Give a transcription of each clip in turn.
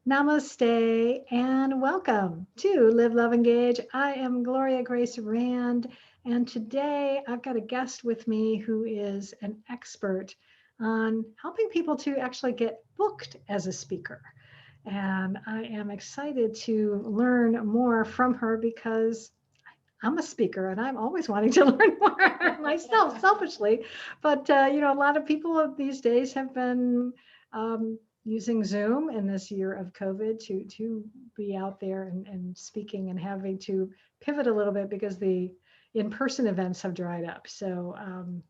Namaste and welcome to Live, Love, Engage. I am Gloria Grace Rand, and today I've got a guest with me who is an expert on helping people to actually get booked as a speaker. And I am excited to learn more from her because I'm a speaker and I'm always wanting to learn more myself, selfishly. But, a lot of people these days have been using Zoom in this year of COVID to be out there and speaking and having to pivot a little bit because the in-person events have dried up. So I'm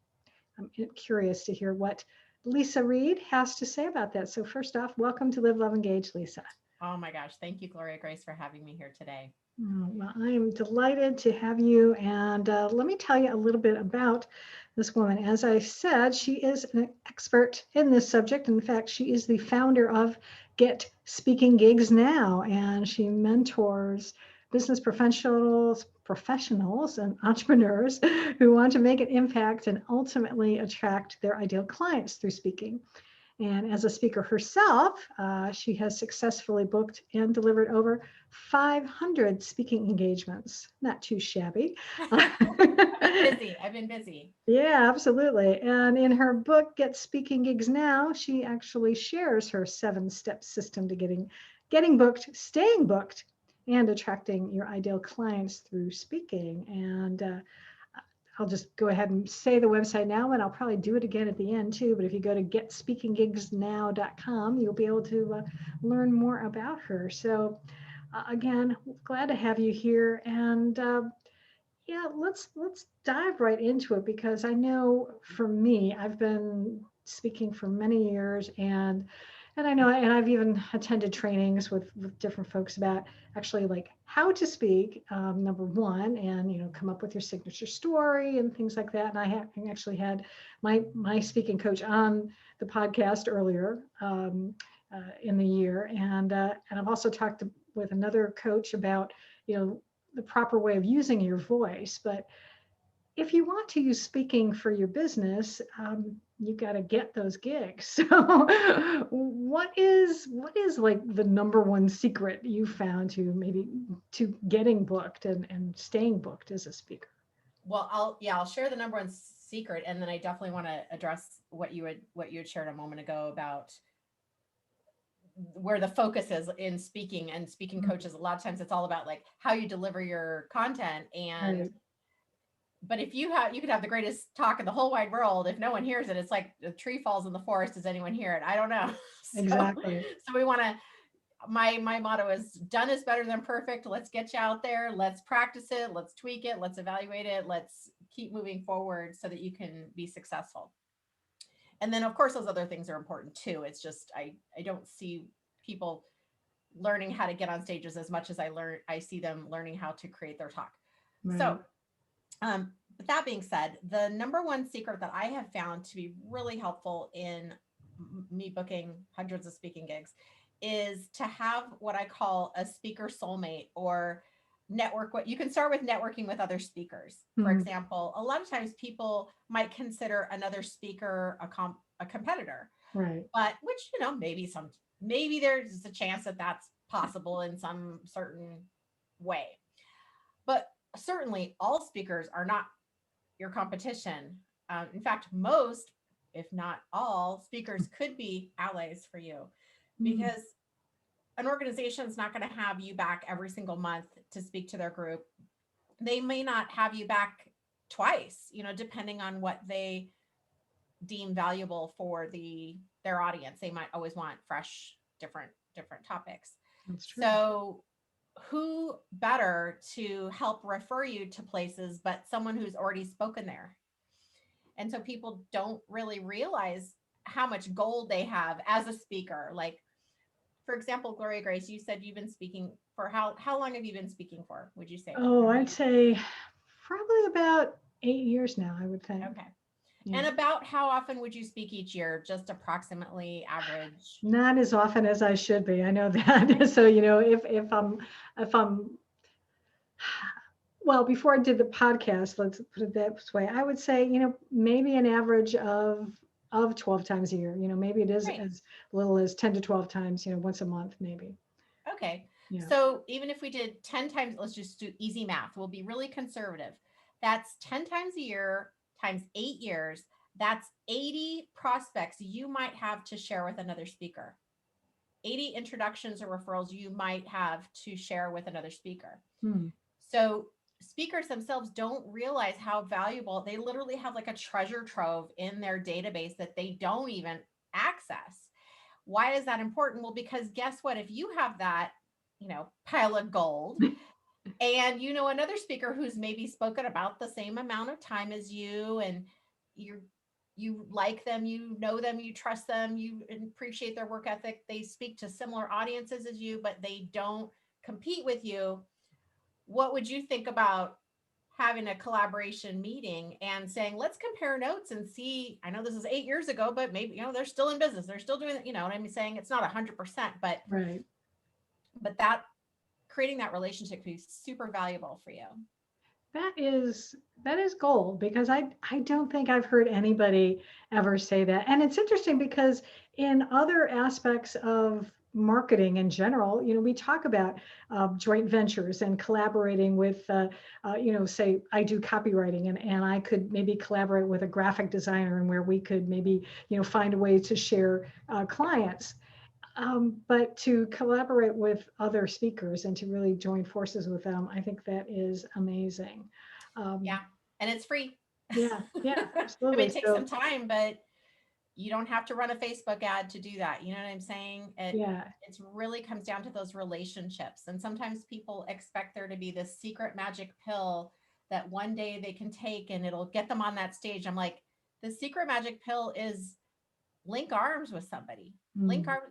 curious to hear what Leisa Reid has to say about that. So first off, welcome to Live, Love, Engage, Leisa. Oh my gosh. Thank you, Gloria Grace, for having me here today. Oh, well, I am delighted to have you. And let me tell you a little bit about this woman. As I said, she is an expert in this subject. In fact, she is the founder of Get Speaking Gigs Now, and she mentors business professionals and entrepreneurs who want to make an impact and ultimately attract their ideal clients through speaking. And as a speaker herself, she has successfully booked and delivered over 500 speaking engagements. Not too shabby. I've been busy. I've been busy. Yeah, absolutely. And in her book, Get Speaking Gigs Now, she actually shares her 7-step system to getting booked, staying booked, and attracting your ideal clients through speaking. And I'll just go ahead and say the website now, and I'll probably do it again at the end too. But if you go to getspeakinggigsnow.com, you'll be able to learn more about her. So, again, glad to have you here. And yeah, let's dive right into it because I know for me, I've been speaking for many years, and I know, and I've even attended trainings with different folks about actually like how to speak, number one, and come up with your signature story and things like that. And I actually had my speaking coach on the podcast earlier in the year, and I've also talked with another coach about the proper way of using your voice. But if you want to use speaking for your business, you got to get those gigs. So, what is like the number one secret you found to getting booked and staying booked as a speaker? Well, I'll share the number one secret, and then I definitely want to address what you had shared a moment ago about where the focus is in speaking and speaking coaches. A lot of times it's all about like how you deliver your content. And Right. but if you could have the greatest talk in the whole wide world, if no one hears it, it's like the tree falls in the forest. Does anyone hear it? I don't know. Exactly. So we want to, my motto is done is better than perfect. Let's get you out there. Let's practice it. Let's tweak it. Let's evaluate it. Let's keep moving forward so that you can be successful. And then of course those other things are important too. It's just I don't see people learning how to get on stages as much as I see them learning how to create their talk. So Right. but that being said, the number one secret that I have found to be really helpful in me booking hundreds of speaking gigs is to have what I call a speaker soulmate or network. What you can start with networking with other speakers. For Mhm. example, a lot of times people might consider another speaker a competitor, Right. but which, maybe there's a chance that that's possible in some certain way. But certainly all speakers are not your competition. In fact, most, if not all, speakers could be allies for you Mhm. because an organization is not going to have you back every single month to speak to their group. They may not have you back twice, depending on what they deem valuable for their audience. They might always want fresh, different topics. That's true. So who better to help refer you to places but someone who's already spoken there? And so people don't really realize how much gold they have as a speaker. Like, for example, Gloria Grace, you said you've been speaking for how long have you been speaking for? Would you say? Oh, How I'd many? say probably about 8 years now, I would think. Okay. Yeah. And about how often would you speak each year? Just approximately average. Not as often as I should be. I know that. So, if I'm well, before I did the podcast, let's put it that way, I would say, maybe an average of of 12 times a year. Maybe it is Right. as little as 10 to 12 times, once a month, maybe. Okay. Yeah. So even if we did 10 times, let's just do easy math. We'll be really conservative. That's 10 times a year times 8 years. That's 80 prospects you might have to share with another speaker. 80 introductions or referrals you might have to share with another speaker. Hmm. So speakers themselves don't realize how valuable they literally have, like a treasure trove in their database that they don't even access. Why is that important? Well, because guess what? If you have that, pile of gold, and another speaker who's maybe spoken about the same amount of time as you, and you like them, you know them, you trust them, you appreciate their work ethic, they speak to similar audiences as you, but they don't compete with you. What would you think about having a collaboration meeting and saying, let's compare notes and see? I know this is 8 years ago, but maybe, they're still in business. They're still doing, what I'm saying? It's not 100%, Right. but that creating that relationship can be super valuable for you. That is gold, because I don't think I've heard anybody ever say that. And it's interesting because in other aspects of marketing in general, we talk about joint ventures and collaborating with, say I do copywriting, and I could maybe collaborate with a graphic designer, and where we could maybe, find a way to share clients. But to collaborate with other speakers and to really join forces with them, I think that is amazing. Yeah. Um, And it's free. yeah, yeah, I mean, absolutely. it takes some So, time, but you don't have to run a Facebook ad to do that. You know what I'm saying? yeah, It's really comes down to those relationships. And sometimes people expect there to be this secret magic pill that one day they can take and it'll get them on that stage. I'm like, the secret magic pill is link arms with somebody. Link mm, arm,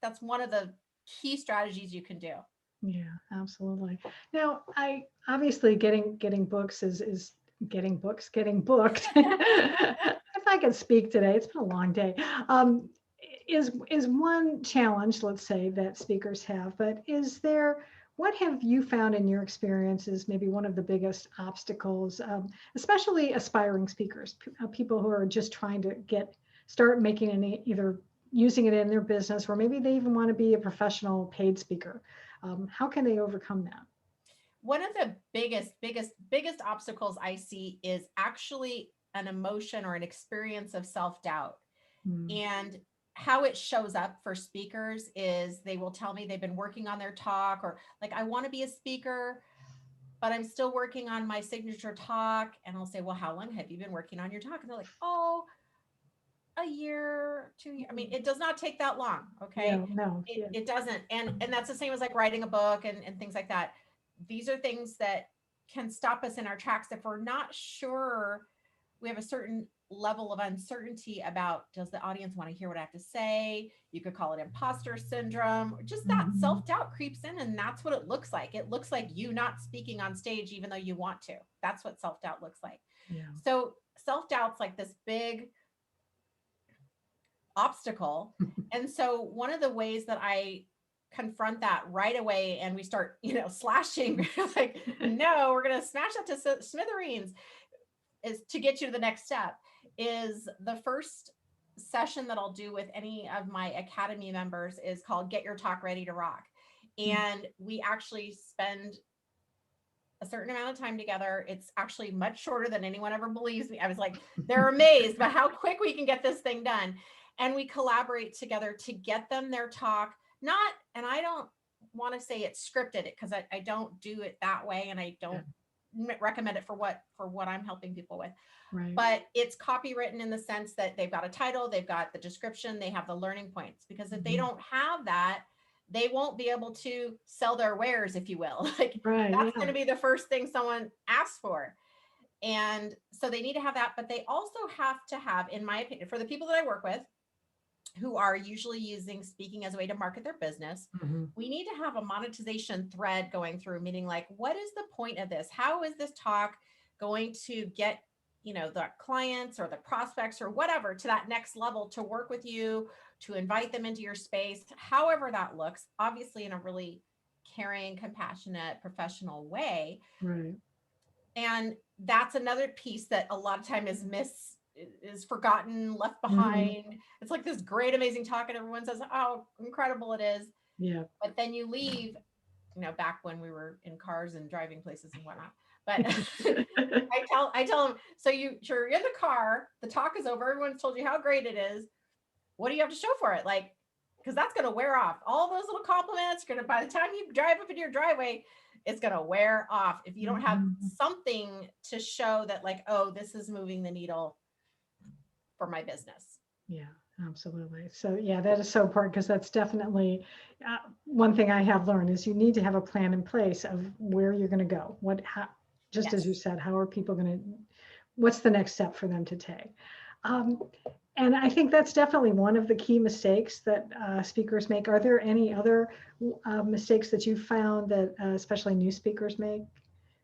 that's one of the key strategies you can do. yeah, absolutely. Now, I obviously getting books is getting booked. If I can speak today, it's been a long day. Um, is one challenge, let's say, that speakers have, but what have you found in your experiences, maybe one of the biggest obstacles, especially aspiring speakers, people who are just trying to start making either using it in their business, or maybe they even want to be a professional paid speaker. How can they overcome that? One of the biggest obstacles I see is actually an emotion or an experience of self-doubt. Mm, And how it shows up for speakers is they will tell me they've been working on their talk, or like, I want to be a speaker, but I'm still working on my signature talk. And I'll say, well, how long have you been working on your talk? And they're like, oh, a year, 2 years. I mean, it does not take that long. yeah, Okay. no, It, yeah, it doesn't. And that's the same as like writing a book and things like that. These are things that can stop us in our tracks if we're not sure. We have a certain level of uncertainty about, does the audience want to hear what I have to say? You could call it imposter syndrome, or just that mhm, self-doubt creeps in, and that's what it looks like. It looks like you not speaking on stage even though you want to. That's what self-doubt looks like. yeah, So self-doubt's like this big obstacle. And so one of the ways that I confront that right away, and we start, slashing, like, no, we're going to smash that to smithereens, is to get you to the next step. Is the first session that I'll do with any of my academy members is called Get Your Talk Ready to Rock. And we actually spend a certain amount of time together. It's actually much shorter than anyone ever believes me. I was like, they're amazed by how quick we can get this thing done. And we collaborate together to get them their talk. Not, and I don't want to say it's scripted, because I don't do it that way, and I yeah, don't recommend it for what I'm helping people with. right. But it's copywritten in the sense that they've got a title, they've got the description, they have the learning points. Because if they Mhm. don't have that, they won't be able to sell their wares, if you will. Like, Right, that's going yeah. to be the first thing someone asks for. And so they need to have that, but they also have to have, in my opinion, for the people that I work with who are usually using speaking as a way to market their business, Mhm. we need to have a monetization thread going through, meaning like, what is the point of this? How is this talk going to get, the clients or the prospects or whatever to that next level, to work with you, to invite them into your space, however that looks, obviously in a really caring, compassionate, professional way. Right. And that's another piece that a lot of time is is forgotten, left behind. It's like this great, amazing talk, and everyone says how incredible it is. Yeah. But then you leave, back when we were in cars and driving places and whatnot. But I tell them, so you're in the car, the talk is over, everyone's told you how great it is. What do you have to show for it? Like, because that's going to wear off. All those little compliments, by the time you drive up into your driveway, it's going to wear off if you don't have something to show that, like, oh, this is moving the needle for my business. Yeah, absolutely. So yeah, that is so important, because that's definitely one thing I have learned is you need to have a plan in place of where you're going to go. Just as you said, how are people going to, what's the next step for them to take? And I think that's definitely one of the key mistakes that speakers make. Are there any other mistakes that you found that especially new speakers make?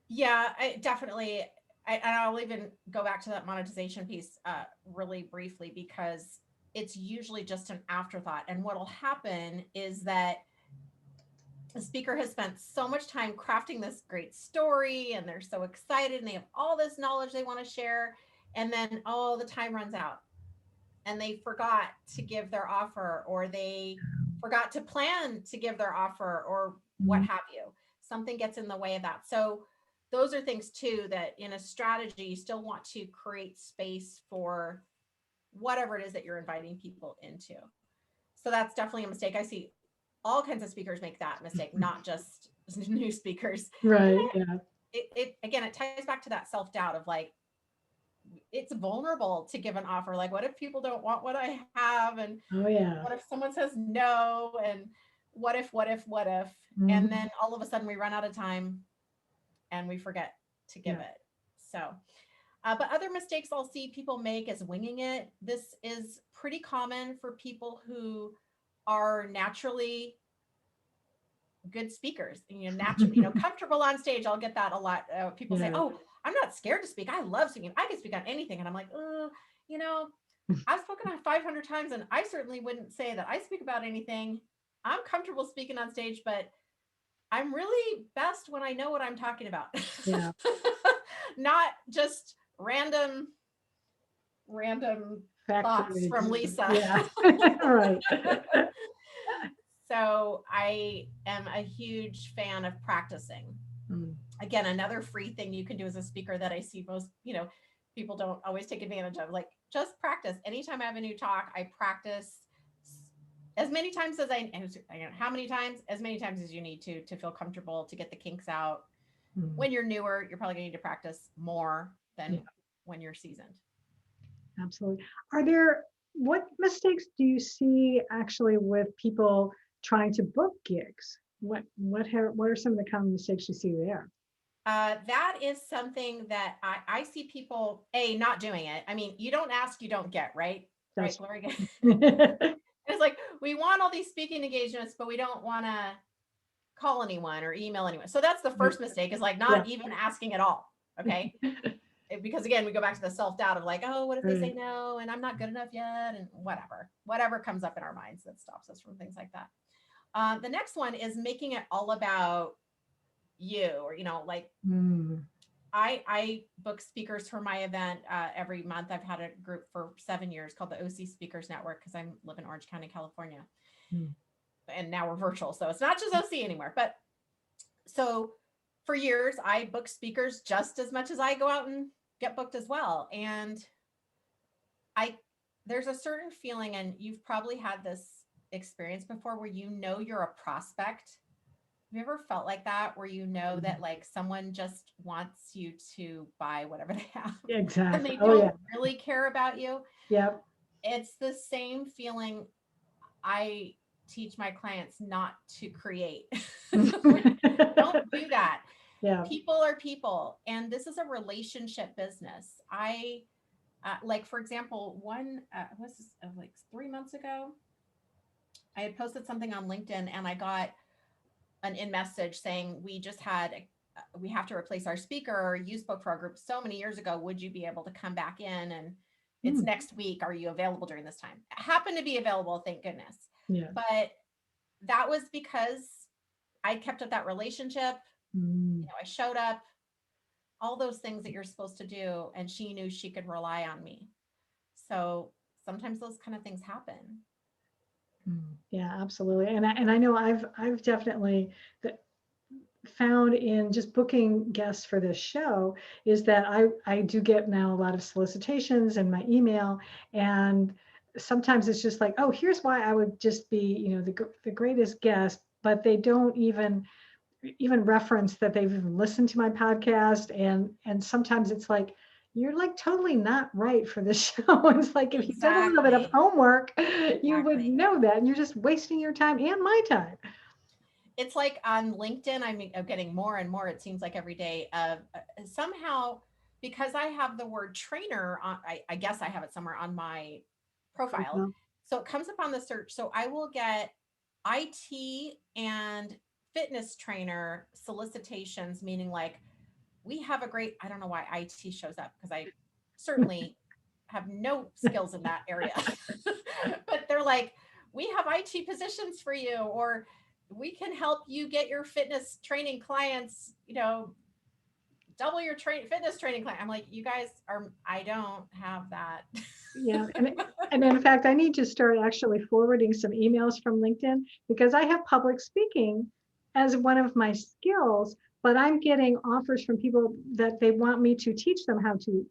Yeah, definitely. I'll even go back to that monetization piece really briefly, because it's usually just an afterthought. And what'll happen is that the speaker has spent so much time crafting this great story, and they're so excited, and they have all this knowledge they want to share. And then all the time runs out, and they forgot to give their offer, or they forgot to plan to give their offer, or what have you. Something gets in the way of that. So those are things too, that in a strategy, you still want to create space for whatever it is that you're inviting people into. So that's definitely a mistake. I see all kinds of speakers make that mistake, not just new speakers. Right. Yeah. Again, it ties back to that self-doubt of like, it's vulnerable to give an offer. Like, what if people don't want what I have? And Oh yeah. what if someone says no? And what if? And then all of a sudden we run out of time and we forget to give it. So, but other mistakes I'll see people make is winging it. This is pretty common for people who are naturally good speakers, naturally, comfortable on stage. I'll get that a lot. People say, "Oh, I'm not scared to speak. I love speaking. I can speak on anything." And I'm like, I've spoken on 500 times, and I certainly wouldn't say that I speak about anything. I'm comfortable speaking on stage, but I'm really best when I know what I'm talking about. Yeah. Not just random thoughts from Leisa. Yeah. Right. So I am a huge fan of practicing. Again, another free thing you can do as a speaker that I see most, people don't always take advantage of, like, just practice. Anytime I have a new talk, I practice as many times as how many times? As many times as you need to feel comfortable, to get the kinks out. When you're newer, you're probably going to need to practice more than when you're seasoned. Absolutely. What mistakes do you see actually with people trying to book gigs? What are some of the common mistakes you see there? That is something that I see people not doing it. I mean, you don't ask, you don't get, right? Right, Gloria. It's like, we want all these speaking engagements, but we don't want to call anyone or email anyone. So that's the first mistake, is like not even asking at all. Okay. Because again, we go back to the self-doubt of like, oh, what if they say no, and I'm not good enough yet, and whatever comes up in our minds that stops us from things like that. The next one is making it all about you, or, like, I book speakers for my event every month. I've had a group for 7 years called the OC Speakers Network, because I live in Orange County, California. And now we're virtual, so it's not just OC anymore. But so for years, I book speakers just as much as I go out and get booked as well. And there's a certain feeling, and you've probably had this experience before, where you're a prospect. Have you ever felt like that, where that like someone just wants you to buy whatever they have? Exactly. And they don't really care about you? Yep. It's the same feeling I teach my clients not to create. Don't do that. Yeah. People are people, and this is a relationship business. Like, for example, one was like 3 months ago, I had posted something on LinkedIn, and I got an in message saying, we have to replace our speaker. You spoke for our group so many years ago. Would you be able to come back in? And it's next week. Are you available during this time? I happen to be available, thank goodness. Yeah. But that was because I kept up that relationship. I showed up, all those things that you're supposed to do, and she knew she could rely on me. So sometimes those kind of things happen. Yeah, absolutely. And I know I've definitely found in just booking guests for this show is that I do get now a lot of solicitations in my email, and sometimes it's just like, oh, here's why I would just be, the greatest guest, but they don't even reference that they've even listened to my podcast, and sometimes it's like, you're like totally not right for this show. It's like, if you've done a little bit of Exactly. homework, you would Exactly. know that, and you're just wasting your time and my time. It's like on LinkedIn, I'm getting more and more, it seems like every day, of somehow, because I have the word trainer on, I guess I have it somewhere on my profile. Profile. So it comes up on the search. So I will get IT and fitness trainer solicitations, meaning like, we have a great, I don't know why IT shows up because I certainly have no skills in that area. But they're like, we have IT positions for you, or we can help you get your fitness training clients, double your fitness training client. I'm like, you guys are, I don't have that. Yeah, and in fact, I need to start actually forwarding some emails from LinkedIn because I have public speaking as one of my skills, but I'm getting offers from people that they want me to teach them how to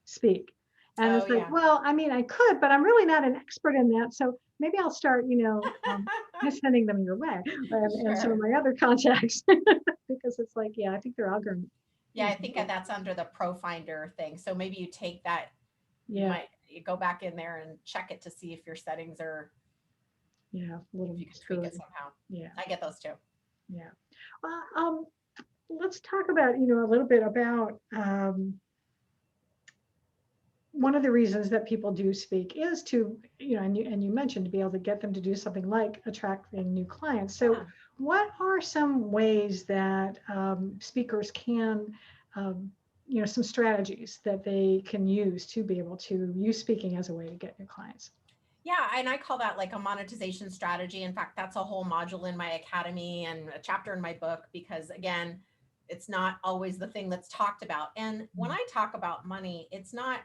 speak. And Oh it's like, yeah. well, I mean, I could, but I'm really not an expert in that. So maybe I'll start, just sending them your way, and some of Sure. my other contacts because it's like, yeah, I think they're all going. Yeah, I think that's under the Pro Finder thing. So maybe you take that, Yeah, you go back in there and check it to see if your settings are, yeah, a if little you can tweak it screwy. somehow. Yeah, I get those too. yeah. Well, let's talk about, a little bit about one of the reasons that people do speak is to, and you mentioned to be able to get them to do something like attracting new clients. So, Yeah. what are some ways that speakers can, some strategies that they can use to be able to use speaking as a way to get new clients? Yeah, and I call that like a monetization strategy. In fact, that's a whole module in my academy and a chapter in my book, because again, it's not always the thing that's talked about. And when I talk about money, it's not,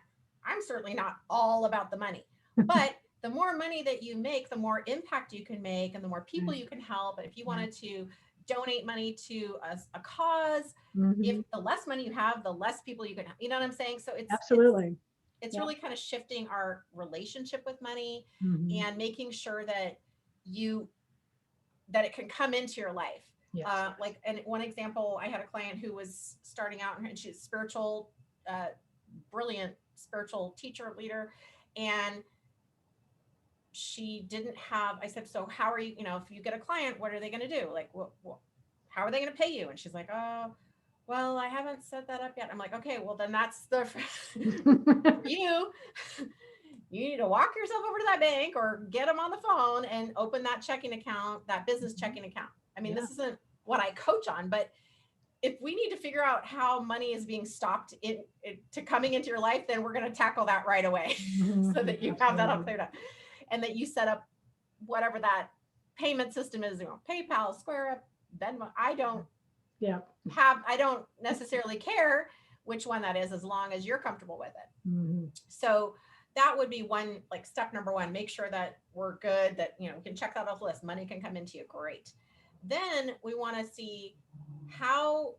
I'm certainly not all about the money, but the more money that you make, the more impact you can make and the more people Right. you can help. And if you Yeah. wanted to donate money to a cause, if Hmm. the less money you have, the less people you can, you know what I'm saying? So Absolutely. it's Yeah. really kind of shifting our relationship with money Hmm. and making sure that you that it can come into your life. Yes. Like, and one example, I had a client who was starting out, and she's spiritual, uh, brilliant spiritual teacher, leader, and she didn't have. I said, so how are you? If you get a client, what are they going to do? Like, how are they going to pay you? And she's like, oh, well, I haven't set that up yet. I'm like, okay, well then that's the for you. You need to walk yourself over to that bank or get them on the phone and open that checking account, that business checking account. I mean, Yeah. this isn't what I coach on, but if we need to figure out how money is being stopped to coming into your life, then we're going to tackle that right away so Mhm. that you have that all Absolutely. cleared up and that you set up whatever that payment system is, PayPal, Square Up, Venmo. Yeah. I don't necessarily care which one that is as long as you're comfortable with it. Hmm. So that would be one, like step number one, make sure that we're good, that, we can check that off the list. Money can come into you. Great. Then we want to see, how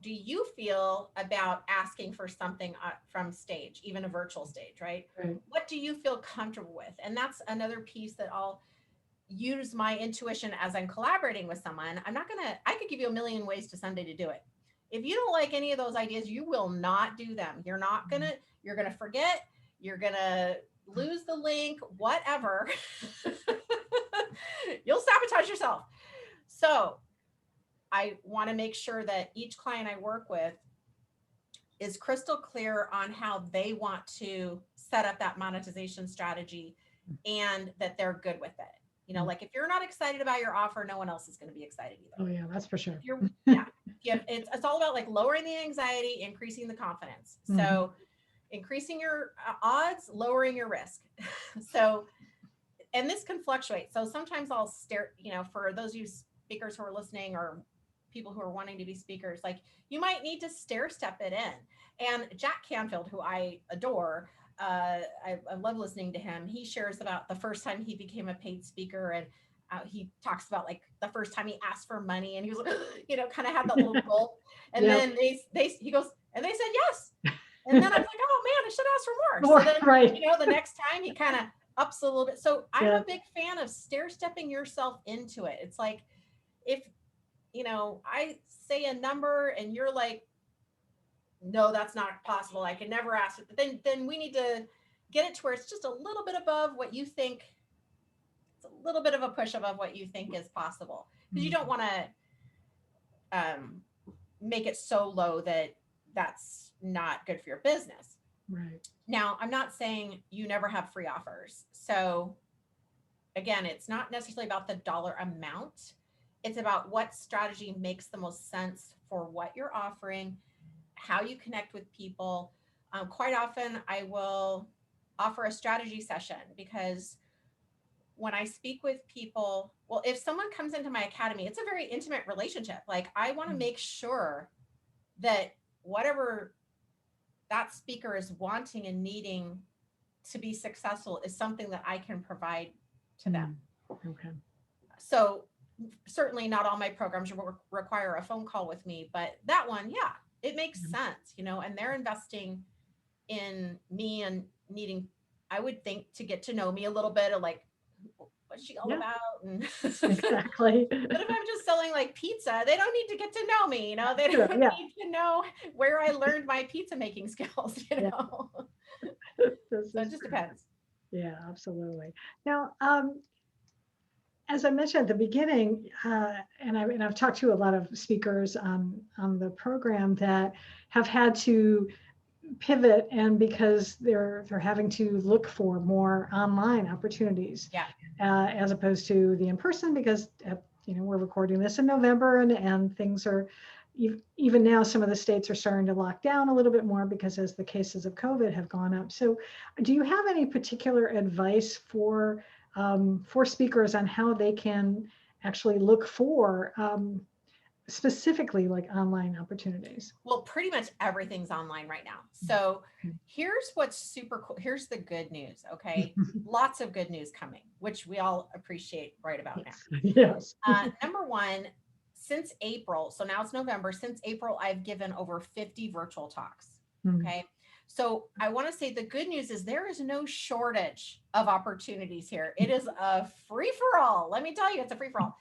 do you feel about asking for something from stage, even a virtual stage, right? Right. What do you feel comfortable with? And that's another piece that I'll use my intuition as I'm collaborating with someone. I could give you a million ways to Sunday to do it. If you don't like any of those ideas, you will not do them. You're going to forget, you're going to lose the link, whatever. You'll sabotage yourself. So I want to make sure that each client I work with is crystal clear on how they want to set up that monetization strategy and that they're good with it. Like if you're not excited about your offer, no one else is going to be excited Oh either. yeah, that's for If sure. you're, yeah, it's all about like lowering the anxiety, increasing the confidence. Mhm. So increasing your odds, lowering your risk. So, and this can fluctuate. So sometimes I'll for those of you speakers who are listening or people who are wanting to be speakers, like you might need to stair step it in. And Jack Canfield, who I adore, I love listening to him. He shares about the first time he became a paid speaker, and he talks about like the first time he asked for money, and he was like, kind of had that little gulp. And Yep. then he goes, and they said yes. And then I was like, oh man, I should ask for more. More, So then, right. the next time he kind of ups a little bit. So I'm Yeah. a big fan of stair stepping yourself into it. It's like, if, I say a number and you're like, no, that's not possible, I can never ask it. But then we need to get it to where it's just a little bit above what you think. It's a little bit of a push above what you think is possible, because you don't want to make it so low that that's not good for your business. Right. Now, I'm not saying you never have free offers. So again, it's not necessarily about the dollar amount. It's about what strategy makes the most sense for what you're offering, how you connect with people. Quite often, I will offer a strategy session, because when I speak with people, well, if someone comes into my academy, it's a very intimate relationship. Like, I want to make sure that whatever that speaker is wanting and needing to be successful is something that I can provide to them. Okay. So certainly not all my programs require a phone call with me, but that one, yeah, it makes sense, and they're investing in me and needing, I would think, to get to know me a little bit, of like, what's she all about? And Exactly. but if I'm just selling like pizza, they don't need to get to know me, they Sure, don't yeah. need to know where I learned my pizza making skills, Yeah. So it just depends. Yeah, absolutely. Now, as I mentioned at the beginning, and I've talked to a lot of speakers on the program that have had to pivot, and because they're having to look for more online opportunities, Yeah. As opposed to the in-person, because we're recording this in November, and things are, even now some of the states are starting to lock down a little bit more, because as the cases of COVID have gone up. So do you have any particular advice for speakers on how they can actually look for specifically like online opportunities? Well, pretty much everything's online right now. So here's what's super cool. Here's the good news. Okay. Lots of good news coming, which we all appreciate right about now. Yes. Number one, since April, so now it's November, since April, I've given over 50 virtual talks. Okay. So I want to say the good news is there is no shortage of opportunities here. It is a free for all. Let me tell you, it's a free for all.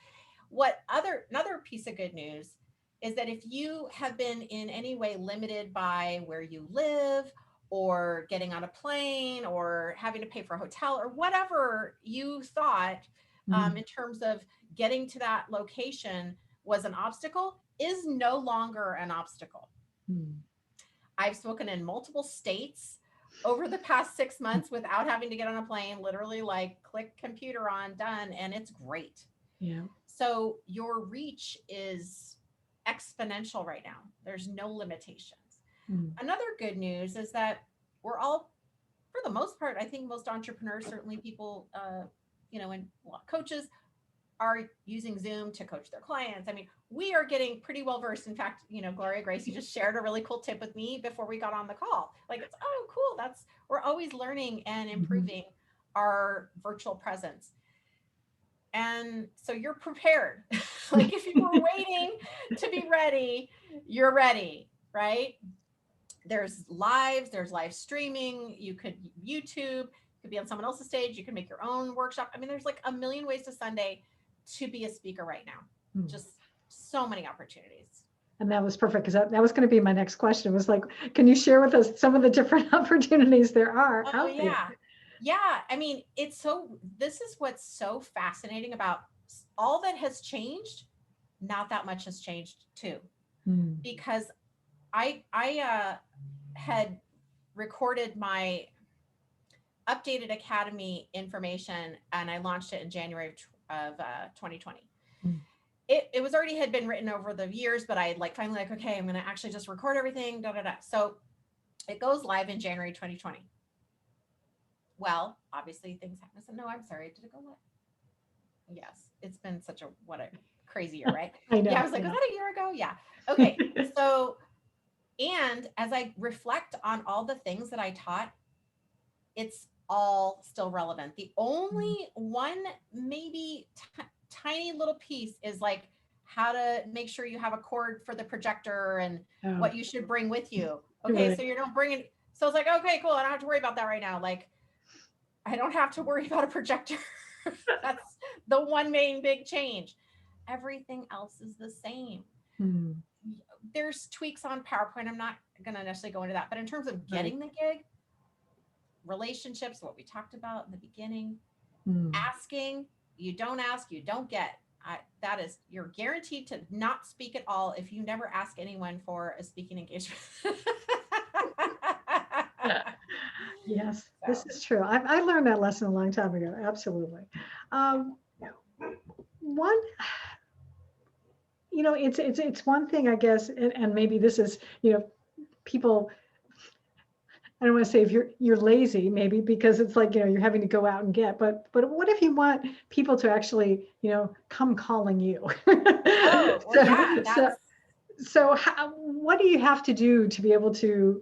Another piece of good news is that if you have been in any way limited by where you live, or getting on a plane, or having to pay for a hotel, or whatever you thought in terms of getting to that location was an obstacle, is no longer an obstacle. I've spoken in multiple states over the past 6 months without having to get on a plane, literally like click computer on, done, and it's great. Yeah. So your reach is exponential right now. There's no limitations. Another good news is that we're all, for the most part, I think most entrepreneurs, certainly people, and coaches, are using Zoom to coach their clients. I mean, we are getting pretty well versed. In fact, Gloria Grace, you just shared a really cool tip with me before we got on the call. Like, it's, oh, cool. We're always learning and improving our virtual presence. And so you're prepared. Like, if you were waiting to be ready, you're ready, right? There's live streaming. You could YouTube, you could be on someone else's stage. You can make your own workshop. I mean, there's like a million ways to Sunday to be a speaker right now. Just so many opportunities. And that was perfect, because that was going to be my next question. It was like, can you share with us some of the different opportunities there are out there? Yeah. I mean, this is what's so fascinating about all that has changed. Not that much has changed too, because I had recorded my updated academy information, and I launched it in January of 2020. It was already had been written over the years, but I finally okay, I'm going to actually just record everything. So it goes live in January 2020. Well, obviously things happen. So no, I'm sorry. Did it go live? Yes. It's been such a crazy year, right? I know. Yeah. I was like, was that a year ago? Yeah. Okay. So, and as I reflect on all the things that I taught, it's all still relevant. The only one maybe tiny little piece is like how to make sure you have a cord for the projector and Oh, what you should bring with you. Okay, right. so you don't bring it. So it's like, okay, cool. I don't have to worry about that right now. Like, I don't have to worry about a projector. That's the one main big change. Everything else is the same. Hmm. There's tweaks on PowerPoint. I'm not going to necessarily go into that, but in terms of Right. getting the gig, relationships, what we talked about in the beginning, Hmm. asking, you don't ask, you don't get. That is, you're guaranteed to not speak at all if you never ask anyone for a speaking engagement. Yes, this So, is true. I learned that lesson a long time ago. Absolutely. Um, one, it's one thing, I guess, and maybe this is, people. I don't want to say if you're lazy, maybe because it's like, you're having to go out and get. But what if you want people to actually, come calling you? oh, well, so yeah, so so what do you have to do to be able to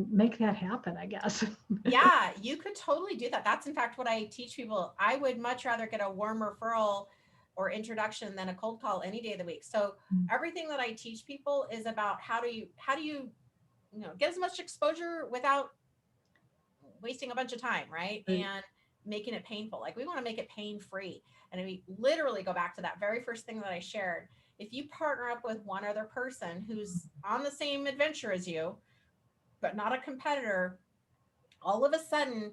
make that happen? I guess. yeah, you could totally do that. That's in fact what I teach people. I would much rather get a warm referral or introduction than a cold call any day of the week. So everything that I teach people is about how do you get as much exposure without wasting a bunch of time, right? Right. And making it painful. Like we want to make it pain free. And we literally go back to that very first thing that I shared. If you partner up with one other person who's on the same adventure as you, but not a competitor, all of a sudden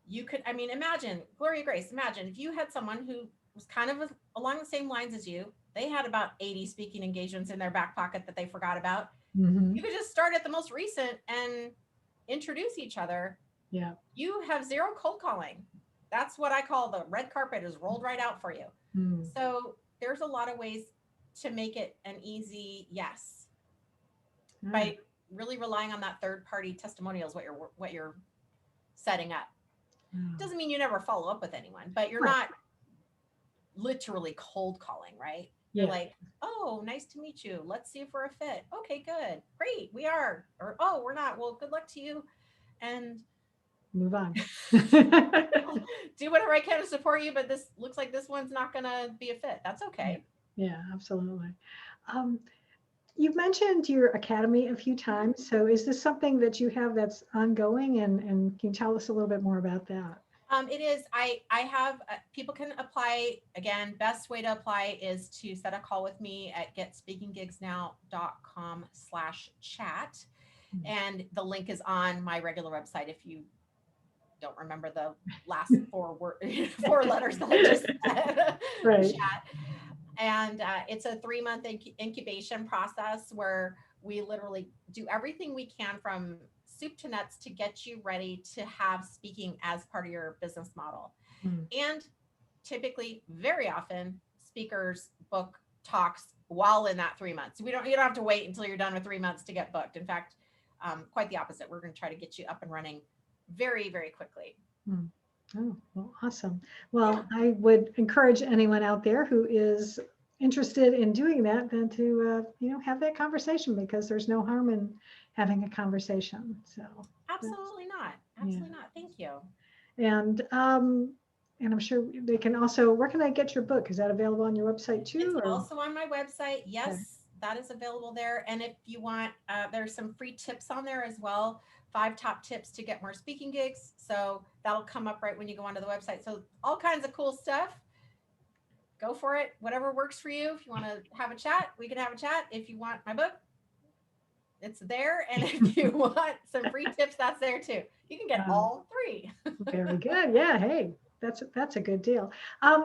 you could, I mean, imagine, Gloria Grace, imagine if you had someone who was kind of along the same lines as you. They had about 80 speaking engagements in their back pocket that they forgot about. Hmm. You could just start at the most recent and introduce each other. Yeah. You have zero cold calling. That's what I call the red carpet is rolled right out for you. Mm. So there's a lot of ways to make it an easy yes Ah, by really relying on that third party testimonials, what you're setting up. oh. Doesn't mean you never follow up with anyone, but you're Right. not literally cold calling, right? You're Yeah. like, oh, nice to meet you. Let's see if we're a fit. Okay, good. Great. We are. Or, oh, we're not. Well, good luck to you. And Move on. do whatever I can to support you, but this looks like this one's not going to be a fit. That's Yeah. okay. Yeah. Absolutely. Um, You've mentioned your academy a few times. So is this something that you have that's ongoing, and can you tell us a little bit more about that? It is. I have people can apply again. Best way to apply is to set a call with me at getspeakinggigsnow.com/chat. And the link is on my regular website if you don't remember the last four letters that I just said. Right. Chat. And it's a 3-month incubation process where we literally do everything we can from soup to nuts to get you ready to have speaking as part of your business model. Mm. And typically, very often, speakers book talks while in that 3 months. You don't have to wait until you're done with 3 months to get booked. In fact, quite the opposite. We're going to try to get you up and running very, very quickly. Mm. Oh, well, awesome. Yeah. Well, I would encourage anyone out there who is interested in doing that, then to have that conversation, because there's no harm in having a conversation. So that's, Absolutely not. yeah. Absolutely not. Thank you. And I'm sure they can also. Where can I get your book? Is that available on your website It's too, or? also on my website. Okay. Yes, that is available there. And if you want, there's some free tips on there as well. 5 top tips to get more speaking gigs. So that'll come up right when you go onto the website. So all kinds of cool stuff. Go for it. Whatever works for you. If you want to have a chat, we can have a chat. If you want my book, it's there. And if you want some free tips, that's there too. You can get Um, all 3. Very good. Yeah. Hey, that's a good deal.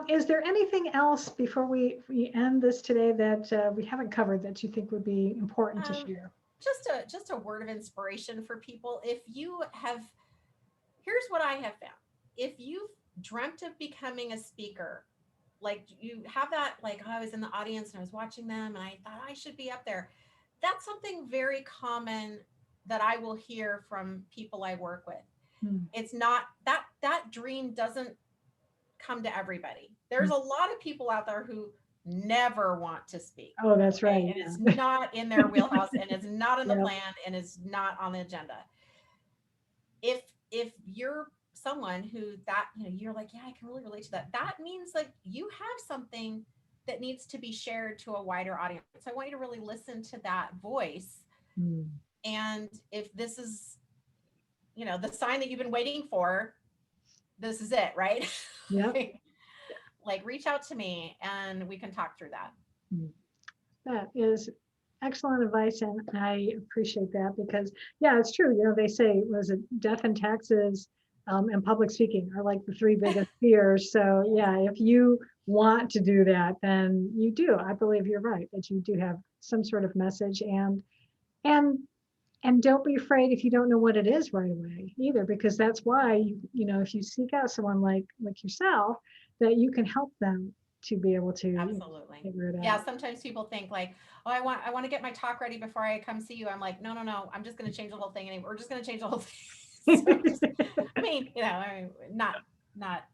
Is there anything else before we end this today that we haven't covered that you think would be important to Um, share? just a word of inspiration for people. If you have, here's what I have found. If you've dreamt of becoming a speaker, like you have that, like, oh, I was in the audience and I was watching them and I thought I should be up there. That's something very common that I will hear from people I work with. Hmm. It's not that dream doesn't come to everybody. Hmm. There's a lot of people out there who never want to speak. Oh, that's Okay. right. And it's Yeah. not in their wheelhouse and it's not in the Yeah. plan and it's not on the agenda. If you're someone who that, you're like, yeah, I can really relate to that. That means like you have something that needs to be shared to a wider audience. So I want you to really listen to that voice. Mm. And if this is, the sign that you've been waiting for, this is it, right? Yep. Like reach out to me and we can talk through that. Mm. That is excellent advice, and I appreciate that because, yeah, it's true. They say, was it death and taxes, and public speaking are like the three biggest fears. So, yeah, if you want to do that, then you do. I believe you're right that you do have some sort of message, and and don't be afraid if you don't know what it is right away either, because that's why if you seek out someone like yourself, that you can help them to be able to Absolutely. figure it Yeah. out. Sometimes people think like, oh, I want to get my talk ready before I come see you. I'm like, no. I'm just going to change the whole thing. And we're just going to change the whole thing. So just, not,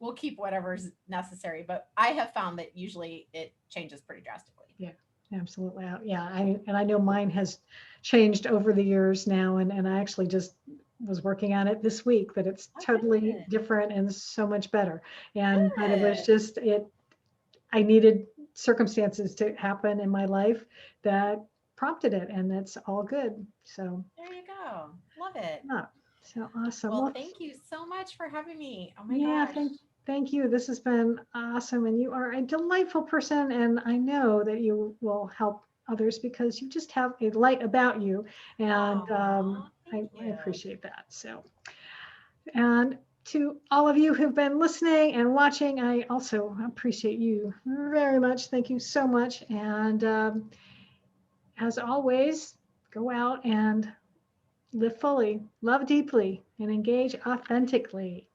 we'll keep whatever's necessary, but I have found that usually it changes pretty drastically. Yeah, absolutely. Yeah, I know mine has changed over the years now, and I actually just was working on it this week that it's Oh, totally good. different and so much better. But it was Good. just I needed circumstances to happen in my life that prompted it, and that's all good. So, There you go. Love it. yeah, so awesome. Well, Well, thank you so much for having me. Oh my yeah, gosh. thank you. This has been awesome, and you are a delightful person, and I know that you will help others because you just have a light about you, and Oh, thank I you. appreciate that. So, and to all of you who've been listening and watching, I also appreciate you very much. Thank you so much, and as always, go out and live fully, love deeply, and engage authentically.